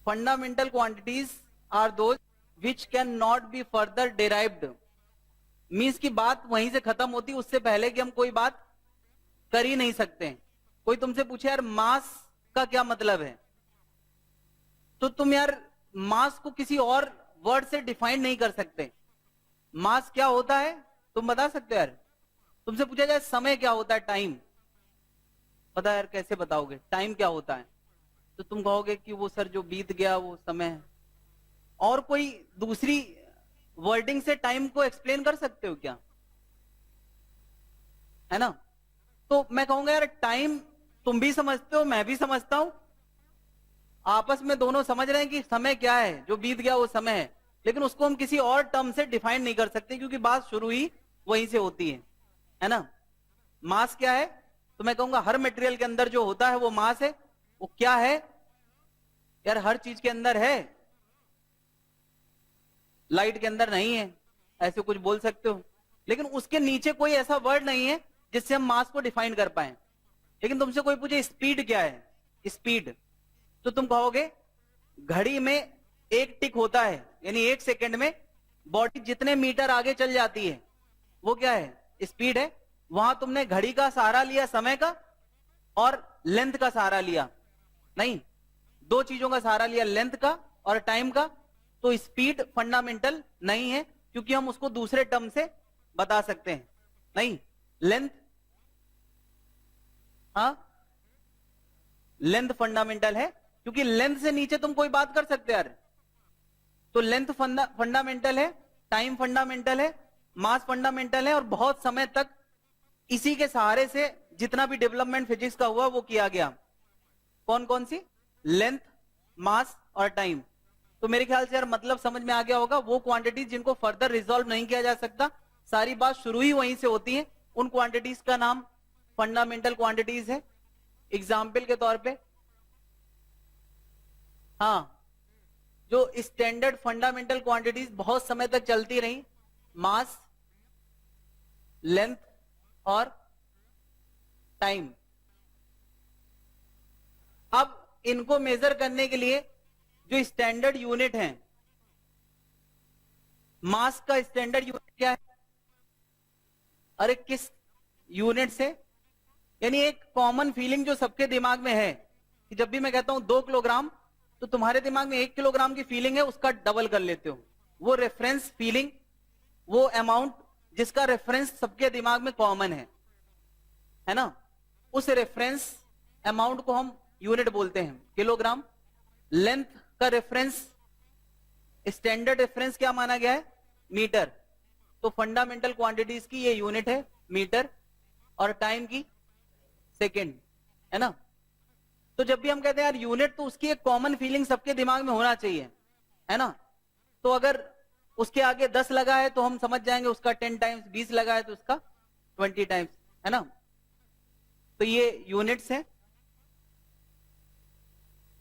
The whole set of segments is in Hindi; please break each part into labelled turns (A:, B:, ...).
A: Fundamental quantities are those which can not be further derived. Means की बात वहीं से खत्म होती, उससे पहले कि हम कोई बात कर ही नहीं सकते। कोई तुमसे पूछे यार मास का क्या मतलब है, तो तुम यार मास को किसी और वर्ड से डिफाइन नहीं कर सकते। मास क्या होता है तुम बता सकते हो यार? तुमसे पूछा जाए समय क्या होता है, टाइम, पता यार कैसे बताओगे टाइम क्या होता है? तो तुम कहोगे कि वो सर जो बीत गया वो समय है। और कोई दूसरी वर्डिंग से टाइम को एक्सप्लेन कर सकते हो क्या? है ना? तो मैं कहूंगा यार टाइम तुम भी समझते हो, मैं भी समझता हूं, आपस में दोनों समझ रहे हैं कि समय क्या है, जो बीत गया वो समय है, लेकिन उसको हम किसी और टर्म से डिफाइन नहीं कर सकते क्योंकि बात शुरू ही वहीं से होती है ना? मास क्या है? तो मैं कहूंगा हर मटेरियल के अंदर जो होता है वो मास है। वो क्या है यार? हर चीज के अंदर है, लाइट के अंदर नहीं है, ऐसे कुछ बोल सकते हो, लेकिन उसके नीचे कोई ऐसा वर्ड नहीं है जिससे हम मास को डिफाइन कर पाए। लेकिन तुमसे कोई पूछे स्पीड क्या है, स्पीड, तो तुम कहोगे घड़ी में एक टिक होता है, यानी एक सेकंड में बॉडी जितने मीटर आगे चल जाती है वो क्या है? स्पीड है। वहां तुमने घड़ी का सहारा लिया, समय का, और लेंथ का सहारा लिया? नहीं, दो चीजों का सहारा लिया, लेंथ का और टाइम का। तो स्पीड फंडामेंटल नहीं है क्योंकि हम उसको दूसरे टर्म से बता सकते हैं। नहीं, लेंथ, हाँ लेंथ फंडामेंटल है क्योंकि लेंथ से नीचे तुम कोई बात कर सकते यार। तो लेंथ फंडामेंटल है, टाइम फंडामेंटल है, मास फंडामेंटल है, और बहुत समय तक इसी के सहारे से जितना भी डेवलपमेंट फिजिक्स का हुआ वो किया गया। कौन कौन सी? लेंथ, मास और टाइम। तो मेरे ख्याल से यार मतलब समझ में आ गया होगा। वो क्वांटिटीज जिनको फर्दर रिजॉल्व नहीं किया जा सकता, सारी बात शुरू ही वहीं से होती है, उन क्वांटिटीज का नाम फंडामेंटल क्वांटिटीज है। एग्जाम्पल के तौर पे, हाँ, जो स्टैंडर्ड फंडामेंटल क्वांटिटीज बहुत समय तक चलती रही, मास, लेंथ और टाइम। अब इनको मेजर करने के लिए जो स्टैंडर्ड यूनिट है, मास का स्टैंडर्ड यूनिट क्या है? अरे किस यूनिट से, यानी एक कॉमन फीलिंग जो सबके दिमाग में है कि जब भी मैं कहता हूं 2 किलोग्राम, तो तुम्हारे दिमाग में 1 किलोग्राम की फीलिंग है, उसका डबल कर लेते हो। वो रेफरेंस फीलिंग, वो अमाउंट जिसका रेफरेंस सबके दिमाग में कॉमन है ना, उस रेफरेंस अमाउंट को हम यूनिट बोलते हैं किलोग्राम। लेंथ का रेफरेंस, स्टैंडर्ड रेफरेंस क्या माना गया है? मीटर। तो फंडामेंटल क्वांटिटीज की ये यूनिट है मीटर, और टाइम की सेकेंड, है ना? तो जब भी हम कहते हैं यार यूनिट, तो उसकी एक कॉमन फीलिंग सबके दिमाग में होना चाहिए, है ना? तो अगर उसके आगे 10 लगा है तो हम समझ जाएंगे उसका 10 टाइम्स, 20 लगा है तो उसका 20 टाइम्स, है ना? तो ये यूनिट्स हैं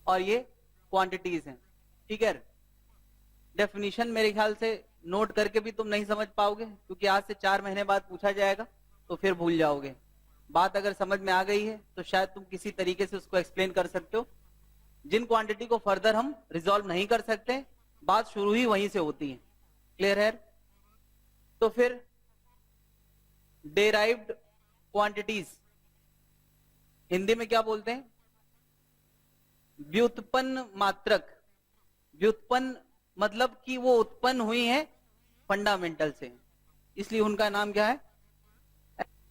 A: और ये क्वांटिटीज हैं, ठीक है? डेफिनेशन मेरे ख्याल से नोट करके भी तुम नहीं समझ पाओगे क्योंकि आज से 4 महीने बाद पूछा जाएगा तो फिर भूल जाओगे। बात अगर समझ में आ गई है तो शायद तुम किसी तरीके से उसको एक्सप्लेन कर सकते हो। जिन क्वांटिटी को फर्दर हम रिजॉल्व नहीं कर सकते, बात शुरू ही वहीं से होती है। क्लियर है? तो फिर डेराइव्ड क्वांटिटीज हिंदी में क्या बोलते हैं? व्युत्पन्न मात्रक। व्युत्पन्न मतलब कि वो उत्पन्न हुई है फंडामेंटल से, इसलिए उनका नाम क्या है?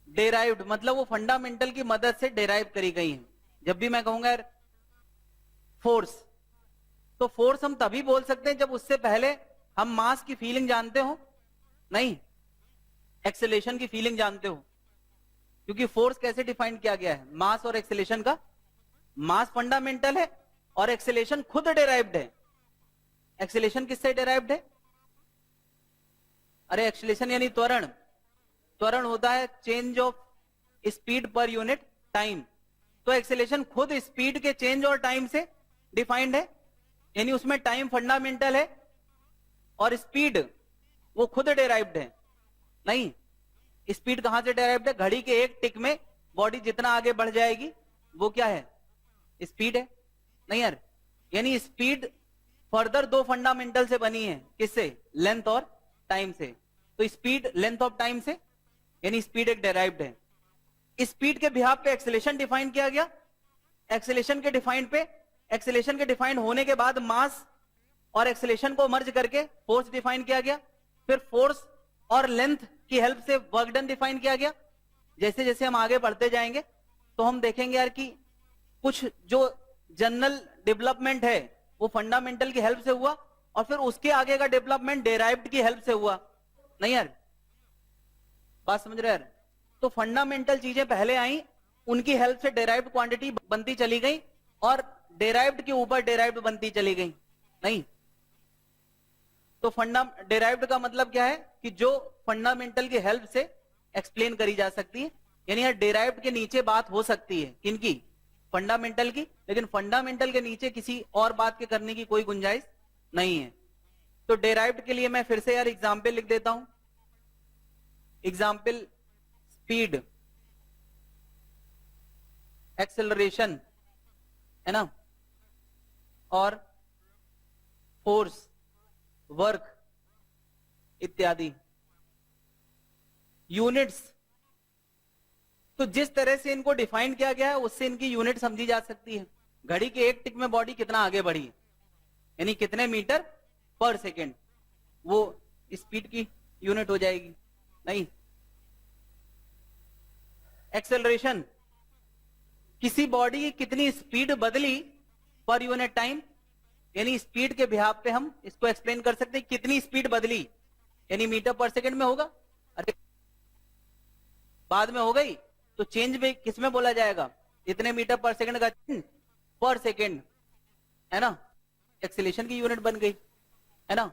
A: डेराइव्ड, मतलब वो फंडामेंटल की मदद से डेराइव करी गई है। जब भी मैं कहूंगा यार फोर्स, तो फोर्स हम तभी बोल सकते हैं जब उससे पहले हम मास की फीलिंग जानते हो, नहीं एक्सेलेरेशन की फीलिंग जानते हो। क्योंकि फोर्स कैसे डिफाइन किया गया है? मास और एक्सेलेरेशन का। मास फंडामेंटल है और एक्सेलेरेशन खुद डेराइव्ड है। एक्सेलेरेशन किससे डेराइव्ड है? अरे एक्सेलेरेशन यानी त्वरण। त्वरण होता है change of speed per unit time. तो एक्सेलेरेशन खुद स्पीड के चेंज और टाइम से डिफाइंड है, यानी उसमें टाइम फंडामेंटल है और स्पीड वो खुद डेराइव्ड है। नहीं, स्पीड कहां से डेराइव्ड है? घड़ी के एक टिक में बॉडी जितना आगे बढ़ जाएगी वो क्या है? स्पीड है। नहीं यार, यानी स्पीड फर्दर दो फंडामेंटल से बनी है, किससे? लेंथ और टाइम से। तो स्पीड लेंथ ऑफ टाइम से, यानी स्पीड एक डेराइव्ड है। स्पीड के बिहाफ पे एक्सेलेरेशन डिफाइन किया गया, एक्सेलेरेशन के डिफाइन होने के बाद मास और एक्सेलेरेशन को मर्ज करके फोर्स डिफाइन किया गया, फिर फोर्स और लेंथ की हेल्प से वर्क डन डिफाइन किया गया। जैसे जैसे हम आगे बढ़ते जाएंगे तो हम देखेंगे यार कि कुछ जो जनरल डेवलपमेंट है वो फंडामेंटल की हेल्प से हुआ, और फिर उसके आगे का डेवलपमेंट डेराइव्ड की हेल्प से हुआ। नहीं यार, बात समझ रहे यार? तो फंडामेंटल चीजें पहले आई, उनकी हेल्प से डेराइव्ड क्वांटिटी बनती चली गई, और डेराइव्ड के ऊपर डेराइव्ड बनती चली गई। नहीं, तो डेराइव्ड का मतलब क्या है कि जो फंडामेंटल की हेल्प से एक्सप्लेन करी जा सकती है, यानी यार डेराइव्ड के नीचे बात हो सकती है, किनकी? फंडामेंटल की, लेकिन फंडामेंटल के नीचे किसी और बात के करने की कोई गुंजाइश नहीं है। तो डेराइव्ड के लिए मैं फिर से यार एग्जाम्पल लिख देता हूं। एग्जाम्पल, स्पीड, एक्सेलरेशन, है ना, और फोर्स, वर्क इत्यादि। यूनिट्स, तो जिस तरह से इनको डिफाइन किया गया है उससे इनकी यूनिट समझी जा सकती है। घड़ी के एक टिक में बॉडी कितना आगे बढ़ी, यानी कितने मीटर पर सेकेंड, वो स्पीड की यूनिट हो जाएगी। नहीं, एक्सेलरेशन, किसी बॉडी की कितनी स्पीड बदली पर यूनिट टाइम, यानी स्पीड के बिहाफ पे हम इसको एक्सप्लेन कर सकते हैं, कितनी स्पीड बदली, यानी मीटर पर सेकेंड में होगा। अरे बाद में हो गई तो चेंज भी किस में बोला जाएगा? इतने मीटर पर सेकेंड का चेंज पर सेकेंड, है ना, एक्सेलेरेशन की यूनिट बन गई, है ना।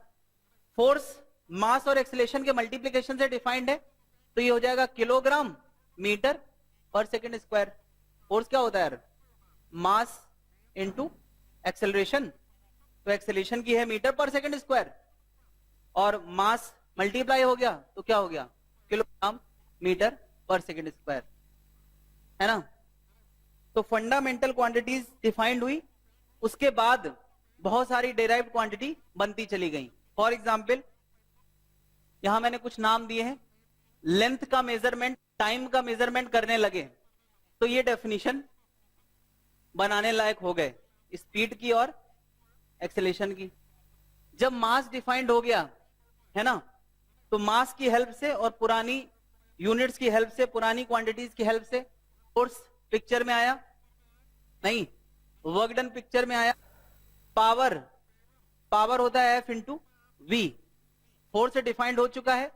A: फोर्स मास और एक्सेलेरेशन के मल्टीप्लीकेशन से डिफाइंड है, तो ये हो जाएगा किलोग्राम मीटर पर सेकेंड स्क्वायर। फोर्स क्या होता है यार? मास इंटू एक्सेलरेशन, तो एक्सेलरेशन की है मीटर पर सेकेंड स्क्वायर, और मास मल्टीप्लाई हो गया तो क्या हो गया? किलोग्राम मीटर पर सेकेंड स्क्वायर, है ना। तो फंडामेंटल क्वांटिटीज डिफाइंड हुई, उसके बाद बहुत सारी डेराइव्ड क्वांटिटी बनती चली गई। फॉर एग्जाम्पल यहां मैंने कुछ नाम दिए हैं। लेंथ का मेजरमेंट, टाइम का मेजरमेंट करने लगे तो ये डेफिनेशन बनाने लायक हो गए, स्पीड की और एक्सेलेरेशन की। जब मास डिफाइंड हो गया, है ना, तो मास की हेल्प से और पुरानी यूनिट्स की हेल्प से, पुरानी क्वांटिटीज की हेल्प से फोर्स पिक्चर में आया, नहीं, वर्क डन पिक्चर में आया। पावर, पावर होता है F into V, force defined हो चुका है,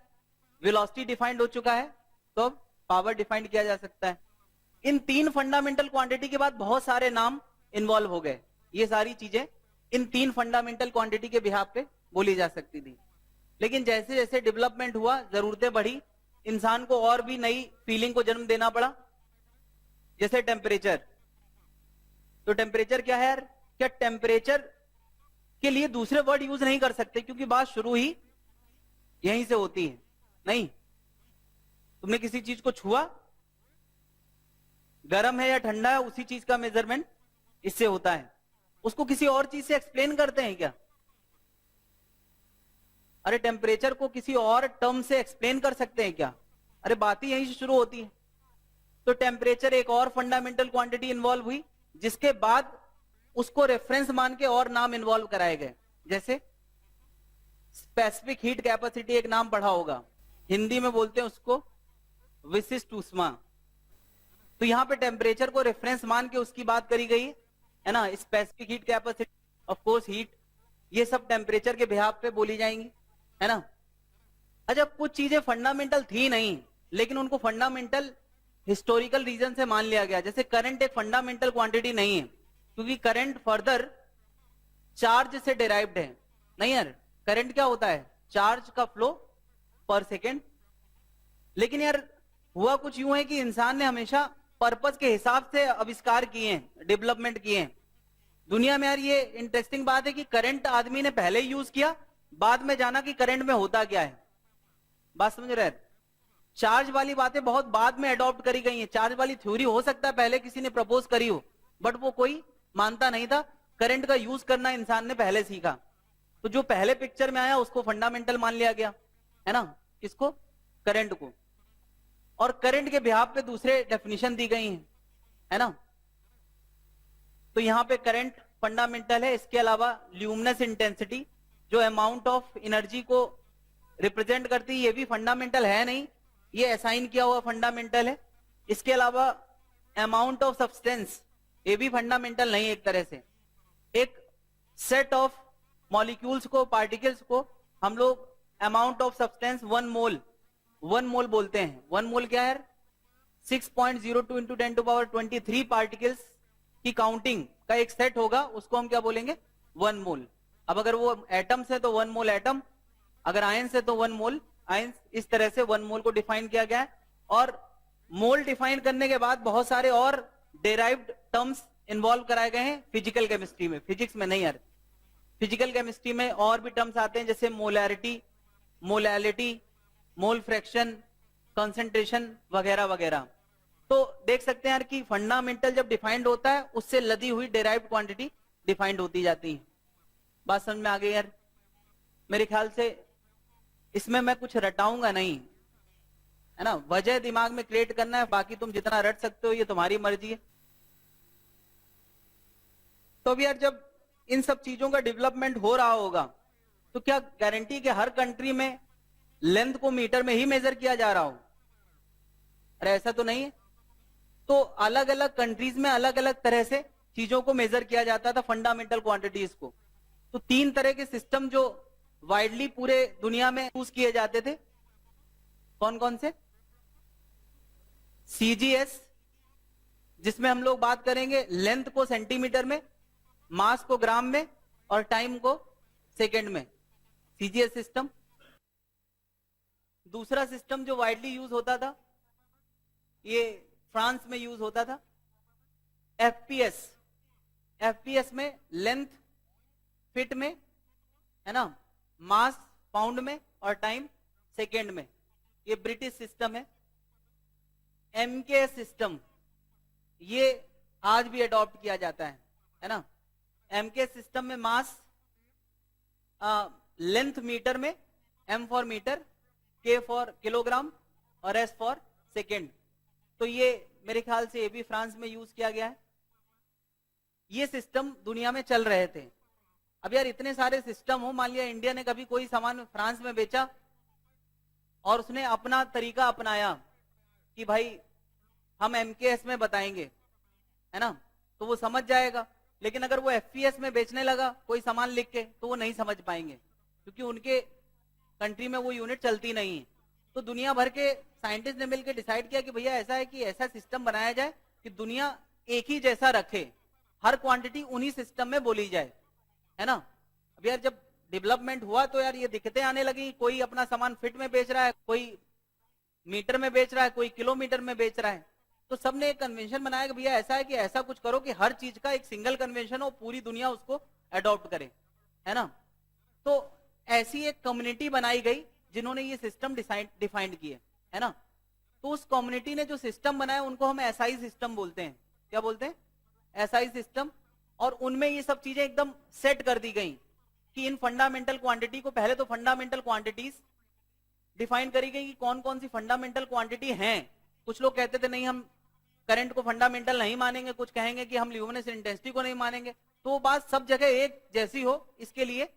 A: वेलोसिटी डिफाइंड हो चुका है, तो अब पावर डिफाइंड किया जा सकता है। इन तीन फंडामेंटल क्वांटिटी के बाद बहुत सारे नाम इन्वॉल्व हो गए। ये सारी चीजें इन तीन फंडामेंटल क्वांटिटी के बिहाफ पे बोली जा सकती थी, लेकिन जैसे जैसे डेवलपमेंट हुआ, जरूरतें बढ़ी, इंसान को और भी नई फीलिंग को जन्म देना पड़ा। जैसे टेम्परेचर, तो टेम्परेचर क्या है यार? क्या टेम्परेचर के लिए दूसरे वर्ड यूज नहीं कर सकते, क्योंकि बात शुरू ही यहीं से होती है। नहीं, तुमने किसी चीज को छुआ, गर्म है या ठंडा है, उसी चीज का मेजरमेंट इससे होता है। उसको किसी और चीज से एक्सप्लेन करते हैं क्या? अरे टेम्परेचर को किसी और टर्म से एक्सप्लेन कर सकते हैं क्या? अरे बात ही यहीं से शुरू होती है। तो टेम्परेचर एक और फंडामेंटल क्वांटिटी इन्वॉल्व हुई, जिसके बाद उसको रेफरेंस मान के और नाम इन्वॉल्व कराए गए। जैसे स्पेसिफिक हीट कैपेसिटी, एक नाम पढ़ा होगा, हिंदी में बोलते हैं उसको विशिष्ट ऊष्मा। तो यहां पे टेम्परेचर को रेफरेंस मान के उसकी बात करी गई है ना। Specific heat capacity, of course heat, ये सब टेम्परेचर के बिहाफ पे बोली जाएंगी, है ना। अच्छा, कुछ चीजें फंडामेंटल थी नहीं, लेकिन उनको फंडामेंटल हिस्टोरिकल रीजन से मान लिया गया। जैसे करंट एक फंडामेंटल क्वांटिटी नहीं है, क्योंकि करंट फर्दर चार्ज से डिराइव्ड है। नहीं यार, करंट क्या होता है? चार्ज का फ्लो पर सेकेंड। लेकिन यार हुआ कुछ यूं है कि इंसान ने हमेशा पर्पस के हिसाब से आविष्कार किए हैं, डेवलपमेंट किए हैं दुनिया में। यार ये इंटरेस्टिंग बात है कि करंट आदमी ने पहले यूज किया, बाद में जाना कि करंट में होता क्या है। बात समझ रहे हैं? चार्ज वाली बातें बहुत बाद में अडॉप्ट करी गई हैं। चार्ज वाली थ्योरी हो सकता है पहले किसी ने प्रपोज करी हो, बट वो कोई मानता नहीं था। करंट का यूज करना इंसान ने पहले सीखा। तो जो पहले पिक्चर में आया उसको फंडामेंटल मान लिया गया, है ना, किसको, करंट को, और करंट के बिहाफ पे दूसरे डेफिनेशन दी गई है ना। तो यहां पे करंट फंडामेंटल है, इसके अलावा ल्यूमिनस इंटेंसिटी जो अमाउंट ऑफ एनर्जी को रिप्रेजेंट करती है ये भी फंडामेंटल है नहीं, ये असाइन किया हुआ फंडामेंटल है। इसके अलावा अमाउंट ऑफ सब्सटेंस ये भी फंडामेंटल नहीं, एक तरह से एक सेट ऑफ मॉलिक्यूल्स को, पार्टिकल्स को हम लोग अमाउंट ऑफ सब्सटेंस 1 मोल बोलते हैं। 1 मोल क्या है, 6.02 इंटू 10⁻23 पार्टिकल्स की काउंटिंग का एक सेट होगा, उसको हम क्या बोलेंगे, 1 मोल। अब अगर वो एटम्स है तो 1 मोल एटम, अगर आयंस है तो 1 मोल आयंस, इस तरह से 1 मोल को डिफाइन किया गया है। और मोल डिफाइन करने के बाद बहुत सारे और डेराइव्ड टर्म्स इन्वॉल्व कराए गए हैं फिजिकल केमिस्ट्री में, फिजिक्स में नहीं यार, फिजिकल केमिस्ट्री में और भी टर्म्स आते हैं जैसे molarity, molality, mole fraction, concentration वगैरह वगैरह। तो देख सकते हैं यार कि फंडामेंटल जब डिफाइंड होता है उससे लदी हुई डेराइव्ड क्वांटिटी डिफाइंड होती जाती है। बात समझ में आ गई यार? मेरे ख्याल से इसमें मैं कुछ रटाऊंगा नहीं, है ना, वजह दिमाग में क्रिएट करना है, बाकी तुम जितना रट सकते हो ये तुम्हारी मर्जी है। तो अब यार जब इन सब चीजों का डेवलपमेंट हो रहा होगा तो क्या गारंटी कि हर कंट्री में लेंथ को मीटर में ही मेजर किया जा रहा हो? अरे ऐसा तो नहीं है। तो अलग अलग कंट्रीज में अलग अलग तरह से चीजों को मेजर किया जाता था, फंडामेंटल क्वांटिटीज को। तो 3 तरह के सिस्टम जो वाइडली पूरे दुनिया में यूज किए जाते थे, कौन कौन से? सीजीएस, जिसमें हम लोग बात करेंगे लेंथ को सेंटीमीटर में, मास को ग्राम में और टाइम को सेकंड में, सीजीएस सिस्टम। दूसरा सिस्टम जो वाइडली यूज होता था, ये फ्रांस में यूज होता था, एफपीएस। एफपीएस में लेंथ फीट में, है ना, मास पाउंड में और टाइम सेकेंड में, ये ब्रिटिश सिस्टम है। एमकेएस सिस्टम ये आज भी अडॉप्ट किया जाता है ना। एमकेएस सिस्टम में मास लेंथ मीटर में, एम फॉर मीटर, के फॉर किलोग्राम और एस फॉर सेकेंड। तो ये मेरे ख्याल से ये भी फ्रांस में यूज किया गया है। ये सिस्टम दुनिया में चल रहे थे। अब यार इतने सारे सिस्टम हो, मान लिया इंडिया ने कभी कोई सामान फ्रांस में बेचा और उसने अपना तरीका अपनाया कि भाई हम एमकेएस में बताएंगे, है ना, तो वो समझ जाएगा। लेकिन अगर वो एफपीएस में बेचने लगा कोई सामान लिख के तो वो नहीं समझ पाएंगे, क्योंकि उनके कंट्री में वो यूनिट चलती नहीं है। तो दुनिया भर के साइंटिस्ट ने मिलकर डिसाइड किया कि भैया ऐसा है कि ऐसा सिस्टम बनाया जाए कि दुनिया एक ही जैसा रखे, हर क्वांटिटी उन्हीं सिस्टम में बोली जाए, है ना। अब यार जब डेवलपमेंट हुआ तो यार ये दिक्कतें आने लगी, कोई अपना सामान फीट में बेच रहा है, कोई मीटर में बेच रहा है, कोई किलोमीटर में बेच रहा है। तो सबने एक कन्वेंशन बनाया कि भैया ऐसा है कि ऐसा कुछ करो कि हर चीज का एक सिंगल कन्वेंशन हो, पूरी दुनिया उसको अडॉप्ट करे, है ना। तो ऐसी एक कम्युनिटी बनाई गई जिन्होंने ये सिस्टम डिफाइंड किए, है ना। तो उस कम्युनिटी ने जो सिस्टम बनाया उनको हम एसआई सिस्टम बोलते हैं। क्या बोलते हैं? SI system. और उनमें ये सब चीजें एकदम सेट कर दी गई कि इन फंडामेंटल क्वांटिटी को, पहले तो फंडामेंटल क्वांटिटीज डिफाइन करी गई कि कौन कौन सी फंडामेंटल क्वांटिटी हैं। कुछ लोग कहते थे नहीं हम करंट को फंडामेंटल नहीं मानेंगे, कुछ कहेंगे कि हम ल्यूमिनस इंटेंसिटी को नहीं मानेंगे। तो वो बात सब जगह एक जैसी हो इसके लिए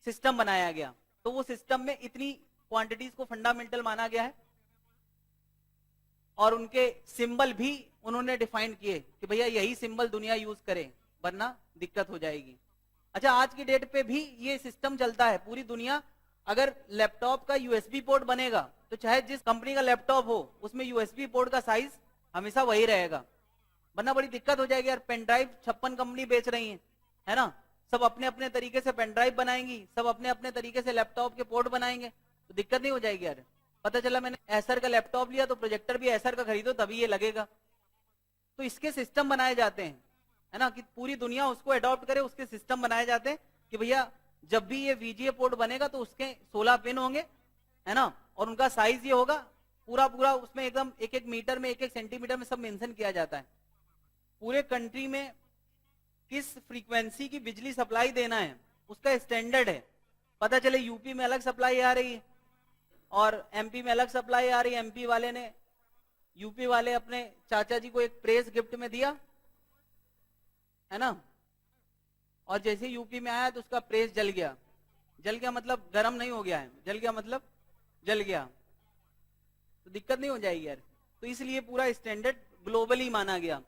A: सिस्टम बनाया गया। तो वो सिस्टम में इतनी क्वांटिटीज को फंडामेंटल माना गया है और उनके सिंबल भी उन्होंने डिफाइन किए कि भैया यही सिंबल दुनिया यूज करे वरना दिक्कत हो जाएगी। अच्छा, आज की डेट पे भी ये सिस्टम चलता है पूरी दुनिया। अगर लैपटॉप का यूएसबी पोर्ट बनेगा तो चाहे जिस कंपनी का लैपटॉप हो उसमें यूएसबी पोर्ट का साइज हमेशा वही रहेगा, वरना बड़ी दिक्कत हो जाएगी यार। पेन ड्राइव 56 कंपनी बेच रही है ना, सब अपने अपने तरीके से पेन ड्राइव बनाएंगी, सब अपने अपने तरीके से लैपटॉप के पोर्ट बनाएंगे, तो दिक्कत नहीं हो जाएगी यार। पता चला मैंने एसर का लैपटॉप लिया तो प्रोजेक्टर भी एसर का खरीदो तभी ये लगेगा। तो इसके सिस्टम बनाए जाते हैं, है ना, कि पूरी दुनिया उसको अडॉप्ट करे। उसके सिस्टम बनाए जाते हैं कि भैया जब भी ये वीजीए पोर्ट बनेगा तो उसके 16 पिन होंगे, है ना, और उनका साइज ये होगा पूरा पूरा, उसमें एकदम एक एक मीटर में, एक एक सेंटीमीटर में सब मेंशन किया जाता है। पूरे कंट्री में किस फ्रीक्वेंसी की बिजली सप्लाई देना है उसका स्टैंडर्ड है। पता चले यूपी में अलग सप्लाई आ रही है और एमपी में अलग सप्लाई आ रही है। एमपी वाले ने, यूपी वाले अपने चाचा जी को एक प्रेस गिफ्ट में दिया, है ना, और जैसे यूपी में आया तो उसका प्रेस जल गया। जल गया मतलब गर्म नहीं हो गया है, जल गया मतलब जल गया, तो दिक्कत नहीं हो जाएगी यार। तो इसलिए पूरा स्टैंडर्ड ग्लोबली माना गया।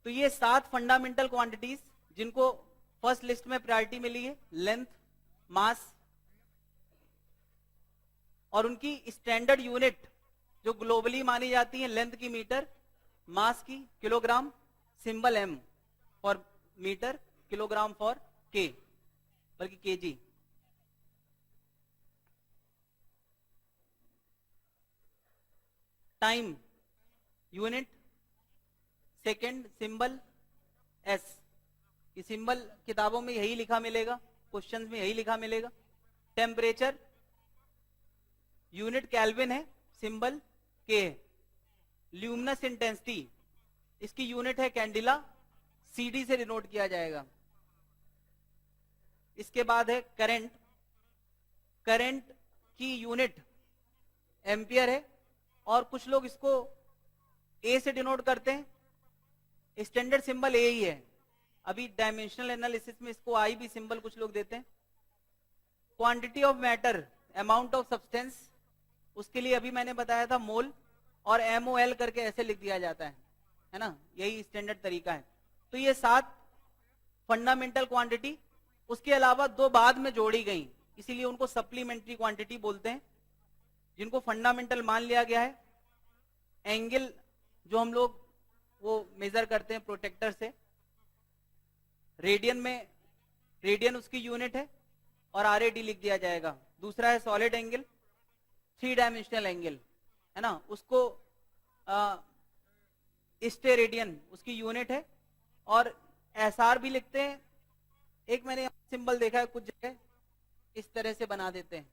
A: तो ये 7 फंडामेंटल क्वांटिटीज जिनको फर्स्ट लिस्ट में प्रायोरिटी मिली है, लेंथ, मास, और उनकी स्टैंडर्ड यूनिट जो ग्लोबली मानी जाती है, लेंथ की मीटर, मास की kilogram, symbol M for metre, kilogram for K, बल्कि K G. Time unit, second, symbol S. ये सिंबल किताबों में यही लिखा मिलेगा, क्वेश्चंस में यही लिखा मिलेगा। टेम्परेचर यूनिट केल्विन है, सिंबल के है। ल्यूमिनस इंटेंसिटी इसकी यूनिट है कैंडिला, सीडी से डिनोट किया जाएगा। इसके बाद है करंट, करंट की यूनिट एम्पियर है, और कुछ लोग इसको ए से डिनोट करते हैं। स्टैंडर्ड सिंबल ए ही है। अभी डायमेंशनल एनालिसिस में इसको आई भी सिंबल कुछ लोग देते हैं। Quantity of matter, amount of substance, उसके लिए अभी मैंने बताया था मोल, और MOL करके ऐसे लिख दिया जाता है ना, यही स्टैंडर्ड तरीका है। तो ये 7 फंडामेंटल क्वांटिटी, उसके अलावा 2 बाद में जोड़ी गई, इसीलिए उनको सप्लीमेंट्री क्वांटिटी बोलते हैं, जिनको फंडामेंटल मान लिया गया है। एंगल जो हम लोग वो मेजर करते हैं प्रोटेक्टर से, रेडियन में, रेडियन उसकी यूनिट है और RAD लिख दिया जाएगा। दूसरा है सॉलिड एंगल, 3 डायमेंशनल एंगल, है ना, उसको स्टेरेडियन उसकी यूनिट है, और SR भी लिखते हैं। एक मैंने सिंबल देखा है कुछ जगह इस तरह से बना देते हैं,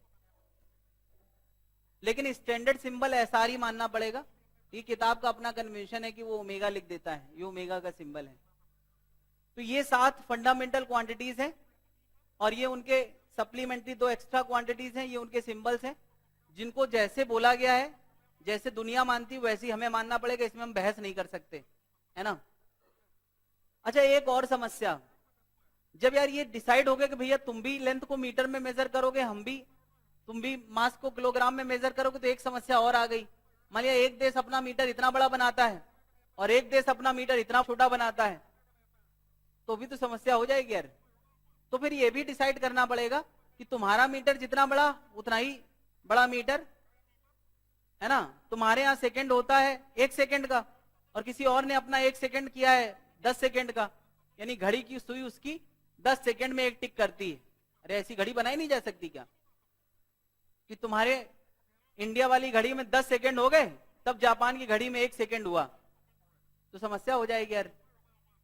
A: लेकिन स्टैंडर्ड सिंबल SR ही मानना पड़ेगा। ये किताब का अपना कन्वेंशन है कि वो ओमेगा लिख देता है, ये ओमेगा का सिंबल है। तो ये 7 फंडामेंटल क्वांटिटीज हैं, और ये उनके सप्लीमेंट्री 2 एक्स्ट्रा क्वांटिटीज हैं, ये उनके सिंबल्स हैं, जिनको जैसे बोला गया है, जैसे दुनिया मानती है वैसे ही हमें मानना पड़ेगा, इसमें हम बहस नहीं कर सकते, है ना। अच्छा, एक और समस्या, जब यार ये डिसाइड हो गया कि भैया तुम भी लेंथ को मीटर में मेजर करोगे, तुम भी मास को किलोग्राम में मेजर करोगे, तो एक समस्या और आ गई। मान लिया एक देश अपना मीटर इतना बड़ा बनाता है और एक देश अपना मीटर इतना छोटा बनाता है, तो भी तो समस्या हो जाएगी यार। तो फिर ये भी डिसाइड करना पड़ेगा कि तुम्हारा मीटर जितना बड़ा उतना ही बड़ा मीटर, है ना। तुम्हारे यहाँ सेकंड होता है 1 सेकंड का, और किसी और ने अपना 1 सेकंड किया है 10 सेकंड का, यानी घड़ी की सुई उसकी 10 सेकंड में एक टिक करती है। अरे ऐसी घड़ी बनाई नहीं जा सकती क्या कि तुम्हारे इंडिया वाली घड़ी में 10 सेकंड हो गए, तब जापान की घड़ी में 1 सेकंड हुआ, तो समस्या हो जाएगी यार।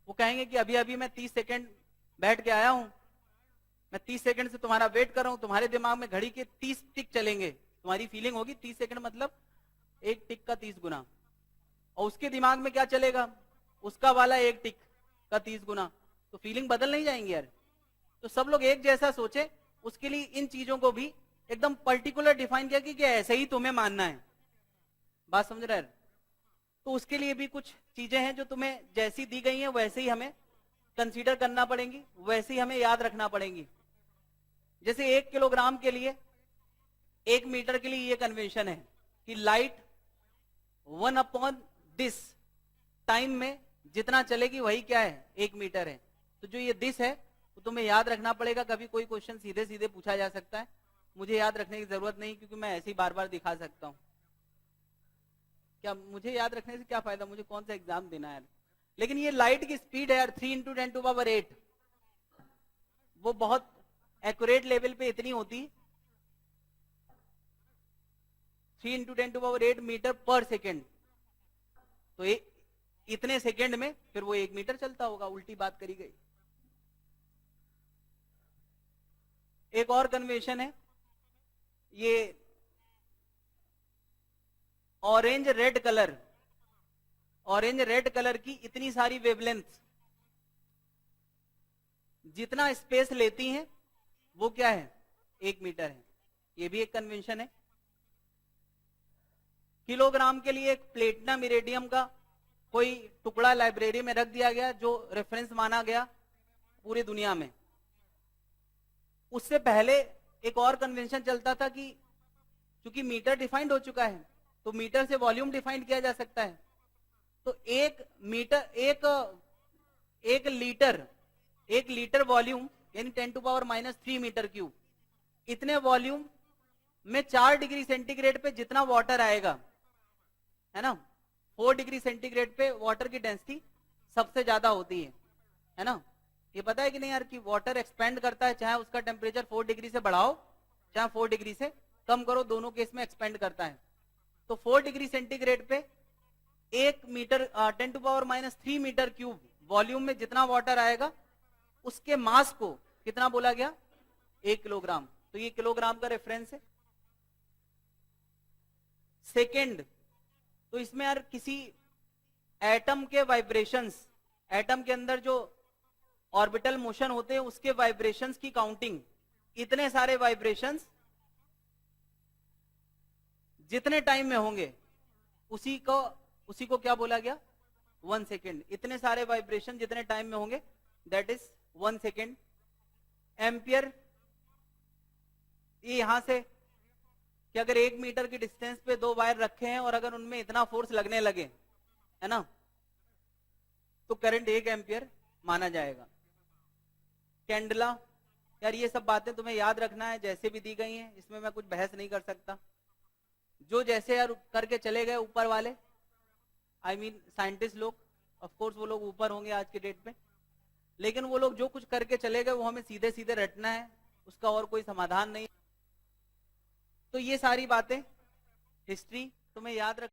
A: वो कहेंगे कि अभी अभी मैं 30 सेकंड बैठ के आया हूं, मैं 30 सेकंड से तुम्हारा वेट कर रहा हूं, तुम्हारे दिमाग में घड़ी के 30 टिक चलेंगे, तुम्हारी फीलिंग होगी 30 सेकंड मतलब एक टिक का 30 गुना, और उसके दिमाग में क्या चलेगा, उसका वाला एक टिक का 30 गुना, तो फीलिंग बदल नहीं जाएंगी यार। तो सब लोग एक जैसा सोचे, उसके लिए इन चीजों को भी एकदम पर्टिकुलर डिफाइन किया कि ऐसे ही तुम्हें मानना है। बात समझ रहे हैं? तो उसके लिए भी कुछ चीजें हैं जो तुम्हें जैसी दी गई हैं वैसे ही हमें कंसीडर करना पड़ेंगी, वैसे ही हमें याद रखना पड़ेंगी। जैसे 1 किलोग्राम के लिए, 1 मीटर के लिए ये कन्वेंशन है कि लाइट 1/दिस टाइम में जितना चलेगी वही क्या है, 1 मीटर है। तो जो ये दिस है तो तुम्हें याद रखना पड़ेगा। कभी कोई क्वेश्चन सीधे सीधे पूछा जा सकता है, मुझे याद रखने की जरूरत नहीं, क्योंकि मैं ऐसे ही बार बार दिखा सकता हूं। क्या मुझे याद रखने से क्या फायदा, मुझे कौन सा एग्जाम देना है। लेकिन ये लाइट की स्पीड है यार 3 × 10⁸, वो बहुत एक्यूरेट लेवल पे इतनी होती, 3 × 10⁸ मीटर पर सेकेंड। तो इतने सेकेंड में फिर वो 1 मीटर चलता होगा, उल्टी बात करी गई। एक और कन्वेंशन है, ये orange red colour, orange red colour की इतनी सारी वेवलेंथ जितना स्पेस लेती हैं वो क्या है, 1 मीटर है, ये भी एक कन्वेंशन है। किलोग्राम के लिए एक प्लेटिनम इरेडियम का कोई टुकड़ा लाइब्रेरी में रख दिया गया जो रेफरेंस माना गया पूरी दुनिया में। उससे पहले एक और कन्वेंशन चलता था कि क्योंकि मीटर डिफाइंड हो चुका है तो मीटर से वॉल्यूम डिफाइंड किया जा सकता है। तो एक लीटर वॉल्यूम यानी 10⁻³ मीटर क्यूब, इतने वॉल्यूम में 4 डिग्री सेंटीग्रेड पे जितना वाटर आएगा, है ना, 4 डिग्री सेंटीग्रेड पे वाटर की डेंसिटी सबसे ज्यादा होती है ना। ये पता है कि नहीं यार कि वाटर एक्सपेंड करता है, चाहे उसका टेम्परेचर 4 डिग्री से बढ़ाओ चाहे 4 डिग्री से कम करो, दोनों केस में एक्सपेंड करता है। तो 4 डिग्री सेंटीग्रेड पे 10⁻³ मीटर क्यूब वॉल्यूम में जितना वाटर आएगा उसके मास को कितना बोला गया, 1 किलोग्राम। तो ये किलोग्राम का रेफरेंस है। सेकेंड, तो इसमें यार किसी एटम के वाइब्रेशंस, एटम के अंदर जो ऑर्बिटल मोशन होते हैं उसके वाइब्रेशंस की काउंटिंग, इतने सारे वाइब्रेशंस जितने टाइम में होंगे उसी को क्या बोला गया, 1 सेकेंड। इतने सारे वाइब्रेशन जितने टाइम में होंगे दैट इज 1 सेकेंड। एम्पियर, ये यहां से कि अगर 1 मीटर की डिस्टेंस पे 2 वायर रखे हैं और अगर उनमें इतना फोर्स लगने लगे, है ना, तो करंट 1 एम्पियर माना जाएगा। कैंडला, यार ये सब बातें तुम्हें याद रखना है जैसे भी दी गई हैं, इसमें मैं कुछ बहस नहीं कर सकता। जो जैसे यार करके चले गए ऊपर वाले, आई मीन साइंटिस्ट लोग, ऑफ कोर्स वो लोग ऊपर होंगे आज के डेट में, लेकिन वो लोग जो कुछ करके चले गए वो हमें सीधे सीधे रटना है, उसका और कोई समाधान नहीं। तो ये सारी बातें हिस्ट्री तुम्हें याद रख